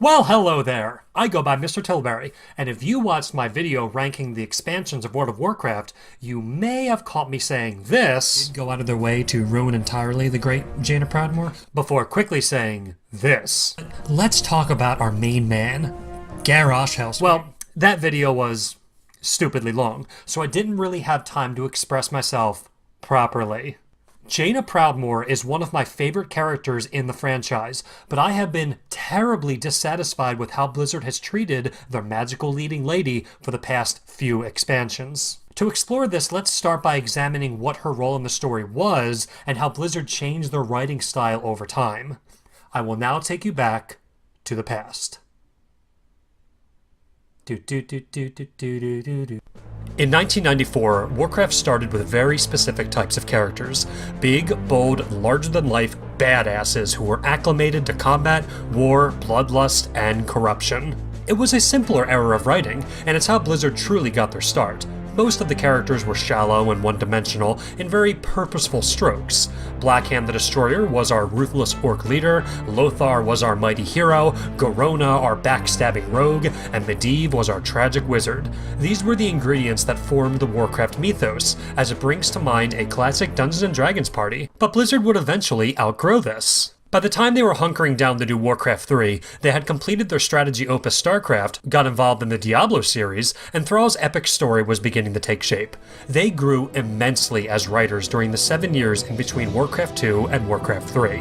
Well, hello there. I go by Mr. Tilbury, and if you watched my video ranking the expansions of World of Warcraft, you may have caught me saying this, go out of their way to ruin entirely the great Jaina Proudmoore, before quickly saying this. Let's talk about our main man, Garrosh Hellspawn. Well, that video was stupidly long, so I didn't really have time to express myself properly. Jaina Proudmoore is one of my favorite characters in the franchise, but I have been terribly dissatisfied with how Blizzard has treated their magical leading lady for the past few expansions. To explore this, let's start by examining what her role in the story was and how Blizzard changed their writing style over time. I will now take you back to the past. In 1994, Warcraft started with very specific types of characters. Big, bold, larger-than-life badasses who were acclimated to combat, war, bloodlust, and corruption. It was a simpler era of writing, and it's how Blizzard truly got their start. Most of the characters were shallow and one-dimensional in very purposeful strokes. Blackhand the Destroyer was our ruthless orc leader, Lothar was our mighty hero, Garona our backstabbing rogue, and Medivh was our tragic wizard. These were the ingredients that formed the Warcraft mythos, as it brings to mind a classic Dungeons & Dragons party, but Blizzard would eventually outgrow this. By the time they were hunkering down to do Warcraft 3, they had completed their strategy opus StarCraft, got involved in the Diablo series, and Thrall's epic story was beginning to take shape. They grew immensely as writers during the 7 years in between Warcraft 2 and Warcraft 3.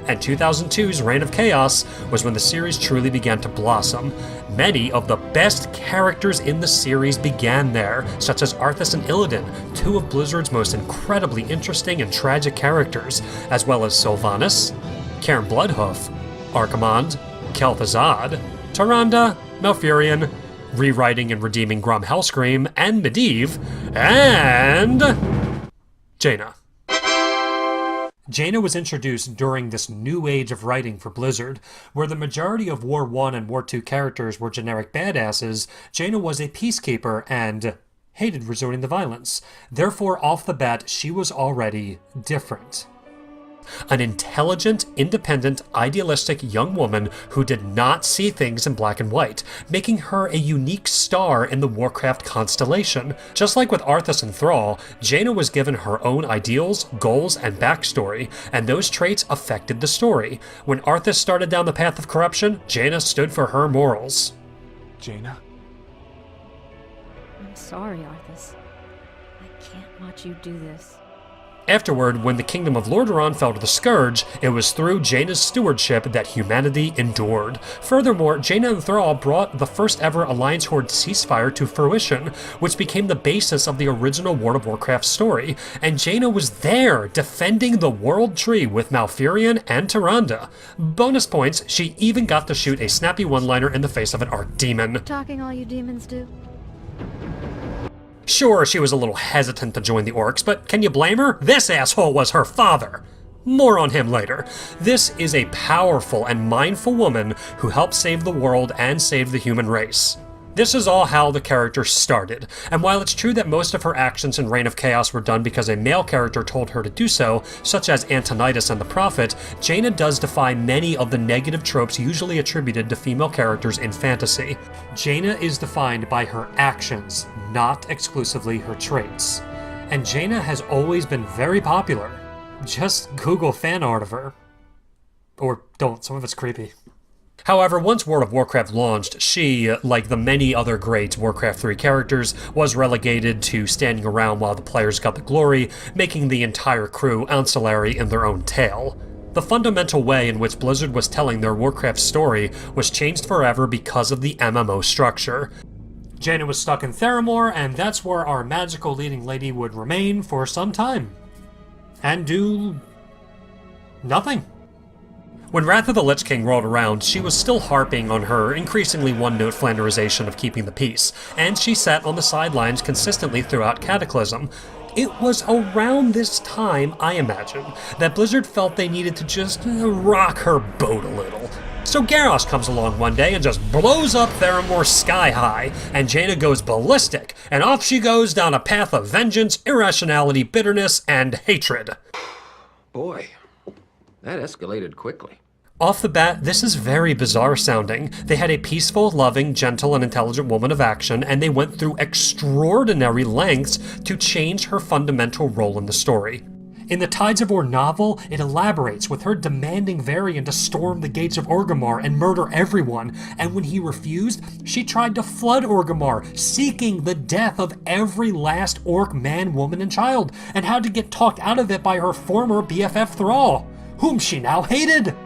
And 2002's Reign of Chaos was when the series truly began to blossom. Many of the best characters in the series began there, such as Arthas and Illidan, two of Blizzard's most incredibly interesting and tragic characters, as well as Sylvanas, Cairn Bloodhoof, Archimonde, Kel'Thuzad, Tyrande, Malfurion, rewriting and redeeming Grom Hellscream, and Medivh, and Jaina. Jaina was introduced during this new age of writing for Blizzard, where the majority of War 1 and War 2 characters were generic badasses. Jaina was a peacekeeper and hated resorting to violence. Therefore, off the bat, she was already different. An intelligent, independent, idealistic young woman who did not see things in black and white, making her a unique star in the Warcraft constellation. Just like with Arthas and Thrall, Jaina was given her own ideals, goals, and backstory, and those traits affected the story. When Arthas started down the path of corruption, Jaina stood for her morals. Jaina? I'm sorry, Arthas. I can't watch you do this. Afterward, when the kingdom of Lordaeron fell to the Scourge, it was through Jaina's stewardship that humanity endured. Furthermore, Jaina and Thrall brought the first ever Alliance Horde ceasefire to fruition, which became the basis of the original World of Warcraft story, and Jaina was there, defending the World Tree with Malfurion and Tyrande. Bonus points, she even got to shoot a snappy one-liner in the face of an Archdemon. Talking all you demons do. Sure, she was a little hesitant to join the Orcs, but can you blame her? This asshole was her father! More on him later. This is a powerful and mindful woman who helped save the world and save the human race. This is all how the character started, and while it's true that most of her actions in Reign of Chaos were done because a male character told her to do so, such as Antonidas and the Prophet, Jaina does defy many of the negative tropes usually attributed to female characters in fantasy. Jaina is defined by her actions, not exclusively her traits. And Jaina has always been very popular. Just Google fan art of her. Or don't, some of it's creepy. However, once World of Warcraft launched, she, like the many other great Warcraft 3 characters, was relegated to standing around while the players got the glory, making the entire crew ancillary in their own tale. The fundamental way in which Blizzard was telling their Warcraft story was changed forever because of the MMO structure. Jaina was stuck in Theramore, and that's where our magical leading lady would remain for some time. And do nothing. When Wrath of the Lich King rolled around, she was still harping on her increasingly one-note flanderization of keeping the peace, and she sat on the sidelines consistently throughout Cataclysm. It was around this time, I imagine, that Blizzard felt they needed to just rock her boat a little. So Garrosh comes along one day and just blows up Theramore sky high, and Jaina goes ballistic, and off she goes down a path of vengeance, irrationality, bitterness, and hatred. Boy, that escalated quickly. Off the bat, this is very bizarre sounding. They had a peaceful, loving, gentle, and intelligent woman of action, and they went through extraordinary lengths to change her fundamental role in the story. In the Tides of War novel, it elaborates with her demanding Varian to storm the gates of Orgrimmar and murder everyone, and when he refused, she tried to flood Orgrimmar, seeking the death of every last orc man, woman, and child, and had to get talked out of it by her former BFF Thrall, whom she now hated.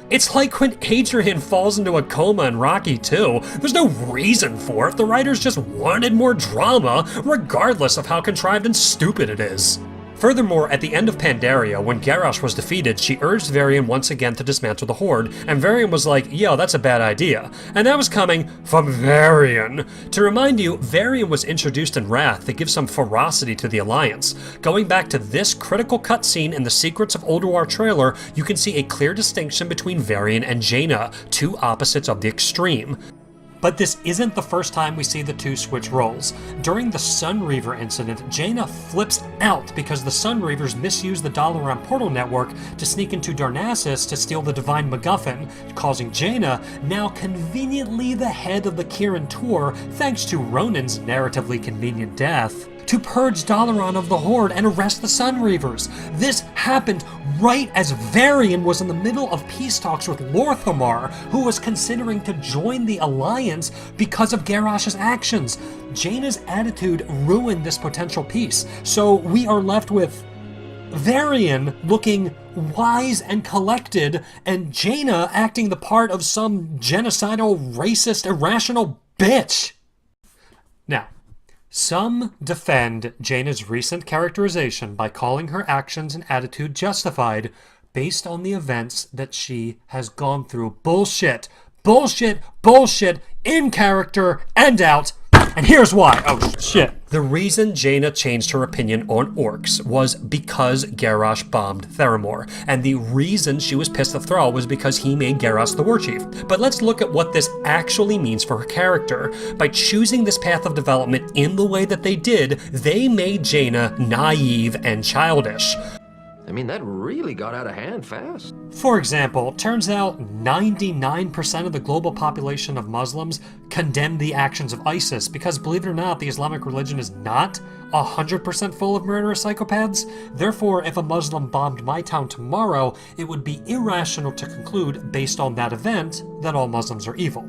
It's like when Adrian falls into a coma in Rocky 2. There's no reason for it. The writers just wanted more drama, regardless of how contrived and stupid it is. Furthermore, at the end of Pandaria, when Garrosh was defeated, she urged Varian once again to dismantle the Horde, and Varian was like, yo, that's a bad idea. And that was coming from Varian. To remind you, Varian was introduced in Wrath to give some ferocity to the Alliance. Going back to this critical cutscene in the Secrets of Ulduar trailer, you can see a clear distinction between Varian and Jaina, two opposites of the extreme. But this isn't the first time we see the two switch roles. During the Sunreaver incident, Jaina flips out because the Sunreavers misuse the Dalaran portal network to sneak into Darnassus to steal the Divine MacGuffin, causing Jaina, now conveniently the head of the Kirin Tor thanks to Ronin's narratively convenient death, to purge Dalaran of the Horde and arrest the Sunreavers. This happened right as Varian was in the middle of peace talks with Lorthamar, who was considering to join the Alliance because of Garrosh's actions. Jaina's attitude ruined this potential peace, so we are left with Varian looking wise and collected, and Jaina acting the part of some genocidal, racist, irrational bitch. Now, some defend Jaina's recent characterization by calling her actions and attitude justified based on the events that she has gone through. Bullshit. Bullshit. Bullshit. In character and out. And here's why. Oh, shit. The reason Jaina changed her opinion on orcs was because Garrosh bombed Theramore, and the reason she was pissed at Thrall was because he made Garrosh the war chief. But let's look at what this actually means for her character. By choosing this path of development in the way that they did, they made Jaina naive and childish. I mean, that really got out of hand fast. For example, turns out 99% of the global population of Muslims condemn the actions of ISIS because, believe it or not, the Islamic religion is not 100% full of murderous psychopaths. Therefore, if a Muslim bombed my town tomorrow, it would be irrational to conclude, based on that event, that all Muslims are evil.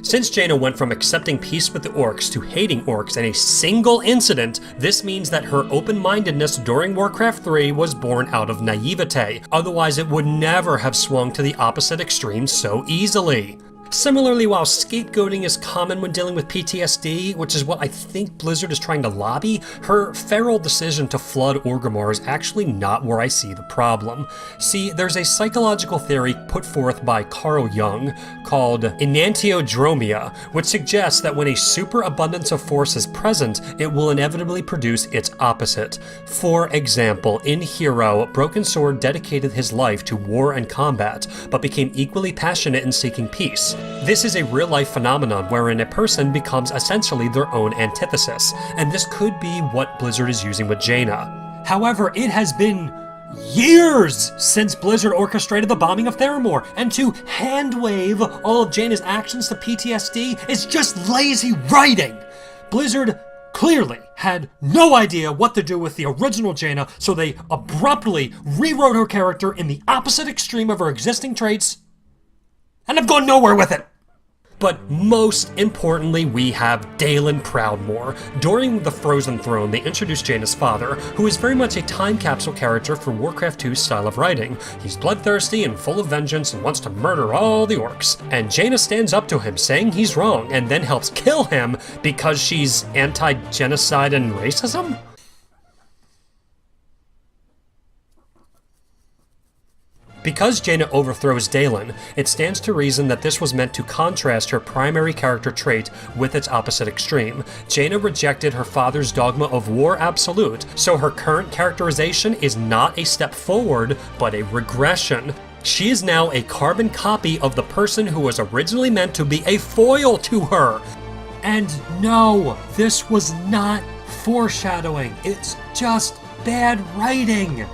Since Jaina went from accepting peace with the orcs to hating orcs in a single incident, this means that her open-mindedness during Warcraft 3 was born out of naivete. Otherwise, it would never have swung to the opposite extreme so easily. Similarly, while scapegoating is common when dealing with PTSD, which is what I think Blizzard is trying to lobby, her feral decision to flood Orgrimmar is actually not where I see the problem. See, there's a psychological theory put forth by Carl Jung called enantiodromia, which suggests that when a superabundance of force is present, it will inevitably produce its opposite. For example, in Hero, Broken Sword dedicated his life to war and combat, but became equally passionate in seeking peace. This is a real-life phenomenon wherein a person becomes essentially their own antithesis, and this could be what Blizzard is using with Jaina. However, it has been years since Blizzard orchestrated the bombing of Theramore, and to hand-wave all of Jaina's actions to PTSD is just lazy writing! Blizzard clearly had no idea what to do with the original Jaina, so they abruptly rewrote her character in the opposite extreme of her existing traits, and I've gone nowhere with it. But most importantly, we have Jaina Proudmoore. During the Frozen Throne, they introduced Jaina's father, who is very much a time capsule character for Warcraft 2's style of writing. He's bloodthirsty and full of vengeance and wants to murder all the orcs. And Jaina stands up to him, saying he's wrong, and then helps kill him because she's anti-genocide and racism? Because Jaina overthrows Dalen, it stands to reason that this was meant to contrast her primary character trait with its opposite extreme. Jaina rejected her father's dogma of war absolute, so her current characterization is not a step forward, but a regression. She is now a carbon copy of the person who was originally meant to be a foil to her. And no, this was not foreshadowing. It's just bad writing.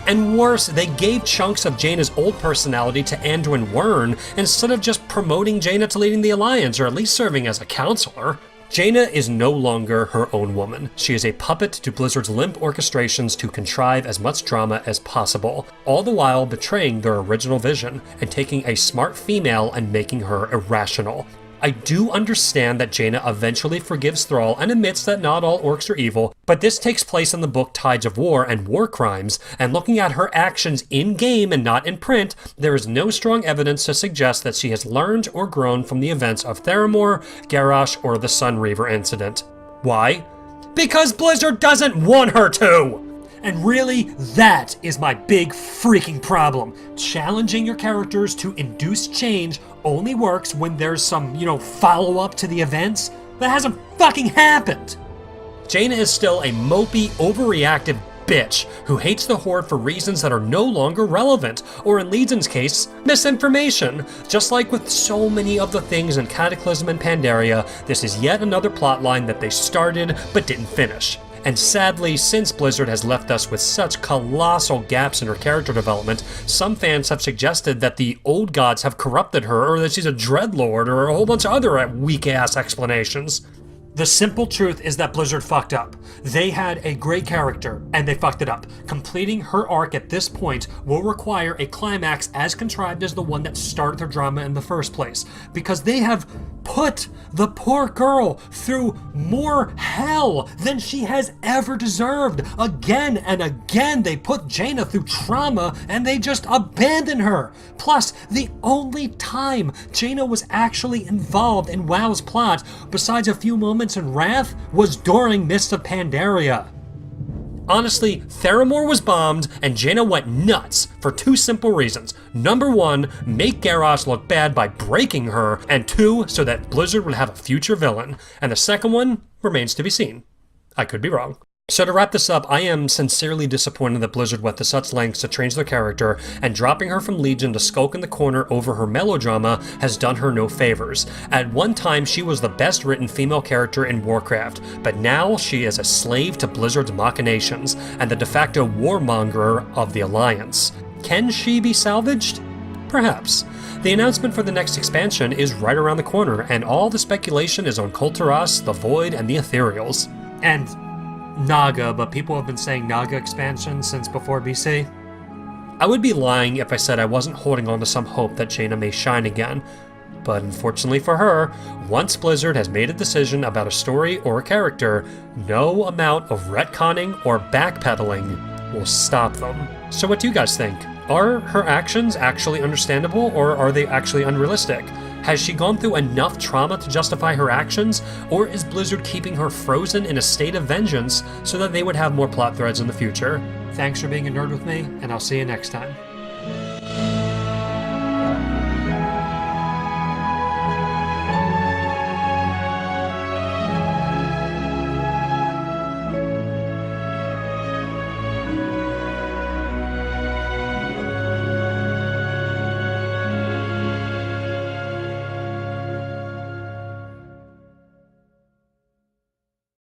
And worse, they gave chunks of Jaina's old personality to Anduin Wern instead of just promoting Jaina to leading the Alliance, or at least serving as a counselor. Jaina is no longer her own woman. She is a puppet to Blizzard's limp orchestrations to contrive as much drama as possible, all the while betraying their original vision and taking a smart female and making her irrational. I do understand that Jaina eventually forgives Thrall and admits that not all orcs are evil, but this takes place in the book Tides of War and War Crimes, and looking at her actions in-game and not in print, there is no strong evidence to suggest that she has learned or grown from the events of Theramore, Garrosh, or the Sunreaver incident. Why? Because Blizzard doesn't want her to! And really, that is my big freaking problem. Challenging your characters to induce change only works when there's some, follow-up to the events. That hasn't fucking happened! Jaina is still a mopey, overreactive bitch who hates the Horde for reasons that are no longer relevant, or in Legion's case, misinformation. Just like with so many of the things in Cataclysm and Pandaria, this is yet another plotline that they started but didn't finish. And sadly, since Blizzard has left us with such colossal gaps in her character development, some fans have suggested that the old gods have corrupted her, or that she's a dreadlord, or a whole bunch of other weak-ass explanations. The simple truth is that Blizzard fucked up. They had a great character, and they fucked it up. Completing her arc at this point will require a climax as contrived as the one that started her drama in the first place, because they have put the poor girl through more hell than she has ever deserved. Again and again, they put Jaina through trauma, and they just abandon her. Plus, the only time Jaina was actually involved in WoW's plot, besides a few moments in Wrath, was during Mists of Pandaria. Honestly, Theramore was bombed, and Jaina went nuts for two simple reasons. Number one, make Garrosh look bad by breaking her, and two, so that Blizzard would have a future villain. And the second one remains to be seen. I could be wrong. So to wrap this up, I am sincerely disappointed that Blizzard went to such lengths to change their character, and dropping her from Legion to skulk in the corner over her melodrama has done her no favors. At one time, she was the best written female character in Warcraft, but now she is a slave to Blizzard's machinations, and the de facto warmonger of the Alliance. Can she be salvaged? Perhaps. The announcement for the next expansion is right around the corner, and all the speculation is on Kulturas, the Void, and the Ethereals. And Naga, but people have been saying Naga expansion since before BC. I would be lying if I said I wasn't holding on to some hope that Jaina may shine again, but unfortunately for her, once Blizzard has made a decision about a story or a character, no amount of retconning or backpedaling will stop them. So what do you guys think? Are her actions actually understandable, or are they actually unrealistic? Has she gone through enough trauma to justify her actions, or is Blizzard keeping her frozen in a state of vengeance so that they would have more plot threads in the future? Thanks for being a nerd with me, and I'll see you next time.